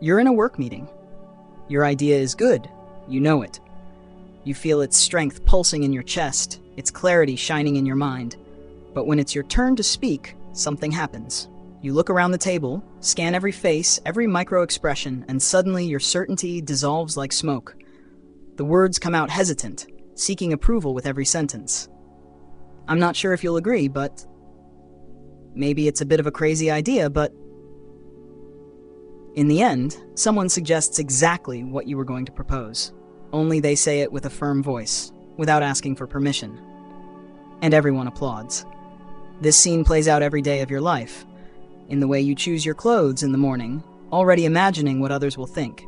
You're in a work meeting. Your idea is good. You know it. You feel its strength pulsing in your chest, its clarity shining in your mind. But when it's your turn to speak, something happens. You look around the table, scan every face, every micro-expression, and suddenly your certainty dissolves like smoke. The words come out hesitant, seeking approval with every sentence. I'm not sure if you'll agree, but maybe it's a bit of a crazy idea, but in the end, someone suggests exactly what you were going to propose. Only they say it with a firm voice, without asking for permission. And everyone applauds. This scene plays out every day of your life, in the way you choose your clothes in the morning, already imagining what others will think,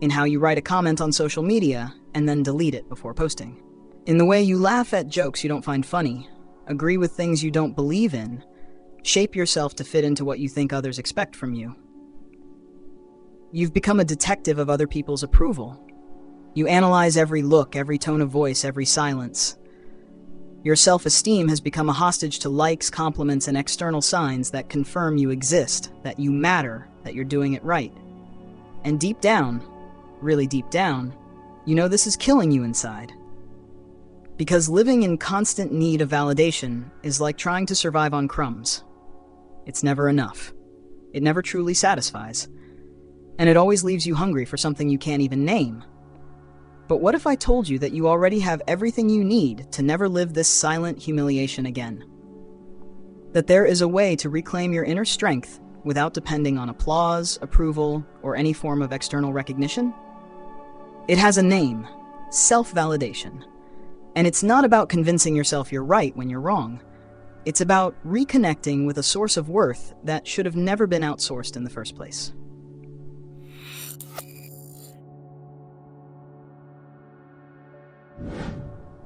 in how you write a comment on social media and then delete it before posting, in the way you laugh at jokes you don't find funny, agree with things you don't believe in, shape yourself to fit into what you think others expect from you. You've become a detective of other people's approval. You analyze every look, every tone of voice, every silence. Your self-esteem has become a hostage to likes, compliments, and external signs that confirm you exist, that you matter, that you're doing it right. And deep down, really deep down, you know this is killing you inside. Because living in constant need of validation is like trying to survive on crumbs. It's never enough. It never truly satisfies. And it always leaves you hungry for something you can't even name. But what if I told you that you already have everything you need to never live this silent humiliation again? That there is a way to reclaim your inner strength without depending on applause, approval, or any form of external recognition? It has a name: self-validation. And it's not about convincing yourself you're right when you're wrong. It's about reconnecting with a source of worth that should have never been outsourced in the first place.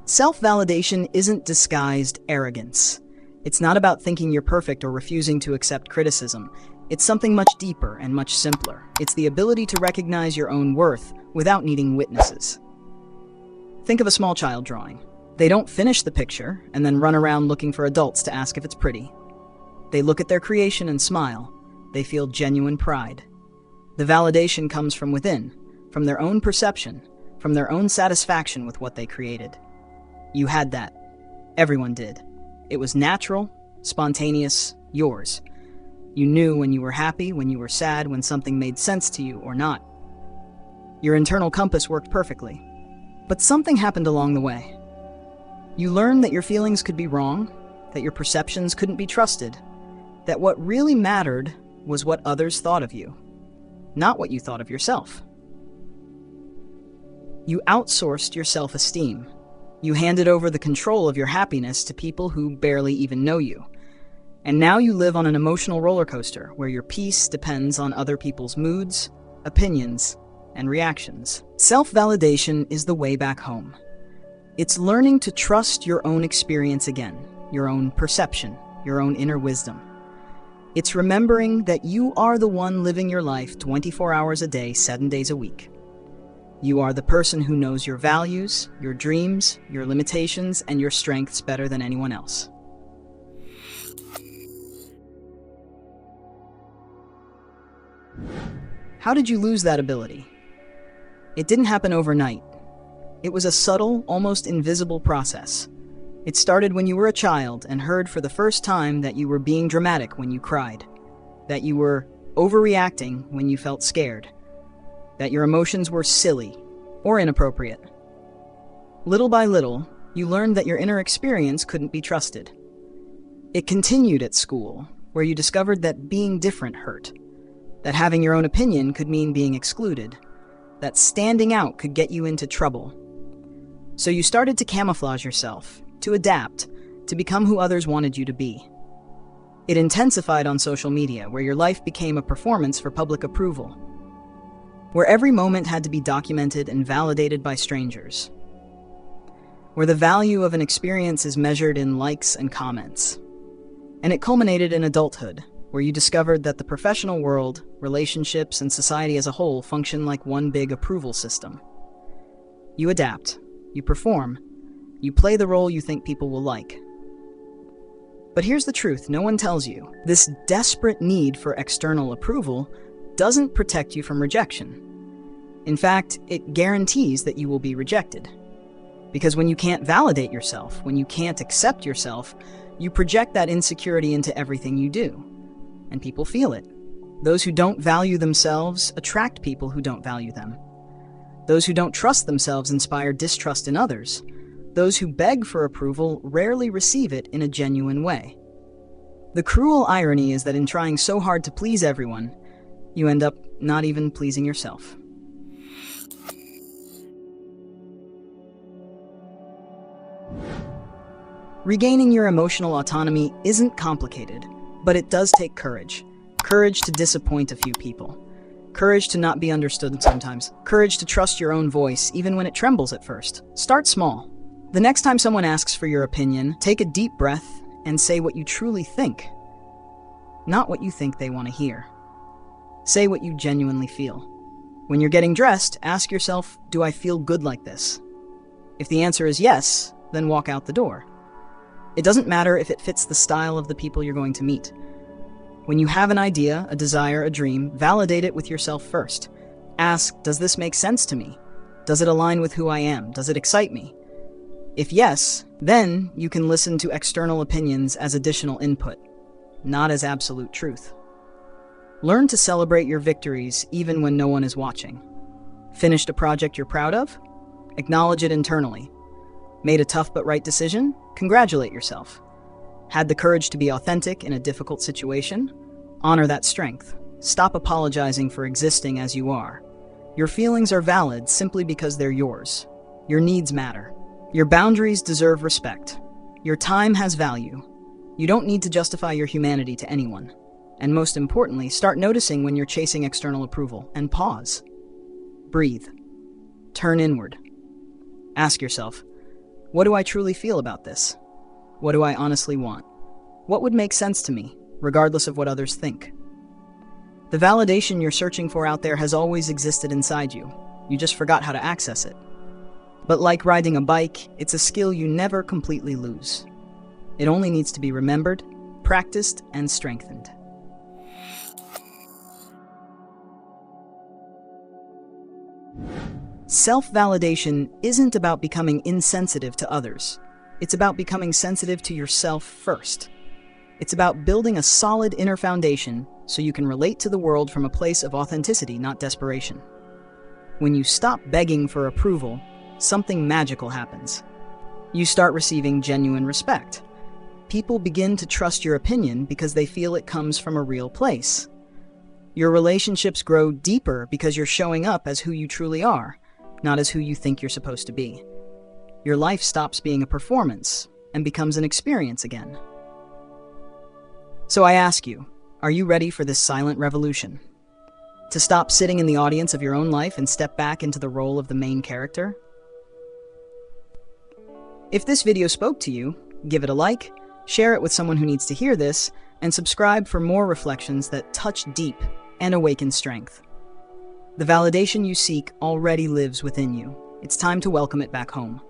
Self-validation isn't disguised arrogance. It's not about thinking you're perfect or refusing to accept criticism. It's something much deeper and much simpler. It's the ability to recognize your own worth without needing witnesses. Think of a small child drawing. They don't finish the picture and then run around looking for adults to ask if it's pretty. They look at their creation and smile. They feel genuine pride. The validation comes from within, from their own perception, from their own satisfaction with what they created. You had that. Everyone did. It was natural, spontaneous, yours. You knew when you were happy, when you were sad, when something made sense to you or not. Your internal compass worked perfectly. But something happened along the way. You learned that your feelings could be wrong, that your perceptions couldn't be trusted, that what really mattered was what others thought of you, not what you thought of yourself. You outsourced your self-esteem. You handed over the control of your happiness to people who barely even know you. And now you live on an emotional roller coaster where your peace depends on other people's moods, opinions, and reactions. Self-validation is the way back home. It's learning to trust your own experience again, your own perception, your own inner wisdom. It's remembering that you are the one living your life 24 hours a day, 7 days a week. You are the person who knows your values, your dreams, your limitations, and your strengths better than anyone else. How did you lose that ability? It didn't happen overnight. It was a subtle, almost invisible process. It started when you were a child and heard for the first time that you were being dramatic when you cried, that you were overreacting when you felt scared, that your emotions were silly or inappropriate. Little by little, you learned that your inner experience couldn't be trusted. It continued at school, where you discovered that being different hurt, that having your own opinion could mean being excluded, that standing out could get you into trouble. So you started to camouflage yourself, to adapt, to become who others wanted you to be. It intensified on social media, where your life became a performance for public approval, where every moment had to be documented and validated by strangers, where the value of an experience is measured in likes and comments. And it culminated in adulthood, where you discovered that the professional world, relationships, and society as a whole function like one big approval system. You adapt, you perform, you play the role you think people will like. But here's the truth no one tells you. This desperate need for external approval doesn't protect you from rejection. In fact, it guarantees that you will be rejected. Because when you can't validate yourself, when you can't accept yourself, you project that insecurity into everything you do. And people feel it. Those who don't value themselves attract people who don't value them. Those who don't trust themselves inspire distrust in others. Those who beg for approval rarely receive it in a genuine way. The cruel irony is that in trying so hard to please everyone, you end up not even pleasing yourself. Regaining your emotional autonomy isn't complicated, but it does take courage. Courage to disappoint a few people. Courage to not be understood sometimes. Courage to trust your own voice, even when it trembles at first. Start small. The next time someone asks for your opinion, take a deep breath and say what you truly think, not what you think they want to hear. Say what you genuinely feel. When you're getting dressed, ask yourself, do I feel good like this? If the answer is yes, then walk out the door. It doesn't matter if it fits the style of the people you're going to meet. When you have an idea, a desire, a dream, validate it with yourself first. Ask, does this make sense to me? Does it align with who I am? Does it excite me? If yes, then you can listen to external opinions as additional input, not as absolute truth. Learn to celebrate your victories even when no one is watching. Finished a project you're proud of? Acknowledge it internally. Made a tough but right decision? Congratulate yourself. Had the courage to be authentic in a difficult situation? Honor that strength. Stop apologizing for existing as you are. Your feelings are valid simply because they're yours. Your needs matter. Your boundaries deserve respect. Your time has value. You don't need to justify your humanity to anyone. And most importantly, start noticing when you're chasing external approval and pause. Breathe. Turn inward. Ask yourself, what do I truly feel about this? What do I honestly want? What would make sense to me, regardless of what others think? The validation you're searching for out there has always existed inside you. You just forgot how to access it. But like riding a bike, it's a skill you never completely lose. It only needs to be remembered, practiced, and strengthened. Self-validation isn't about becoming insensitive to others. It's about becoming sensitive to yourself first. It's about building a solid inner foundation so you can relate to the world from a place of authenticity, not desperation. When you stop begging for approval, something magical happens. You start receiving genuine respect. People begin to trust your opinion because they feel it comes from a real place. Your relationships grow deeper because you're showing up as who you truly are, not as who you think you're supposed to be. Your life stops being a performance and becomes an experience again. So I ask you, are you ready for this silent revolution? To stop sitting in the audience of your own life and step back into the role of the main character? If this video spoke to you, give it a like, share it with someone who needs to hear this, and subscribe for more reflections that touch deep and awaken strength. The validation you seek already lives within you. It's time to welcome it back home.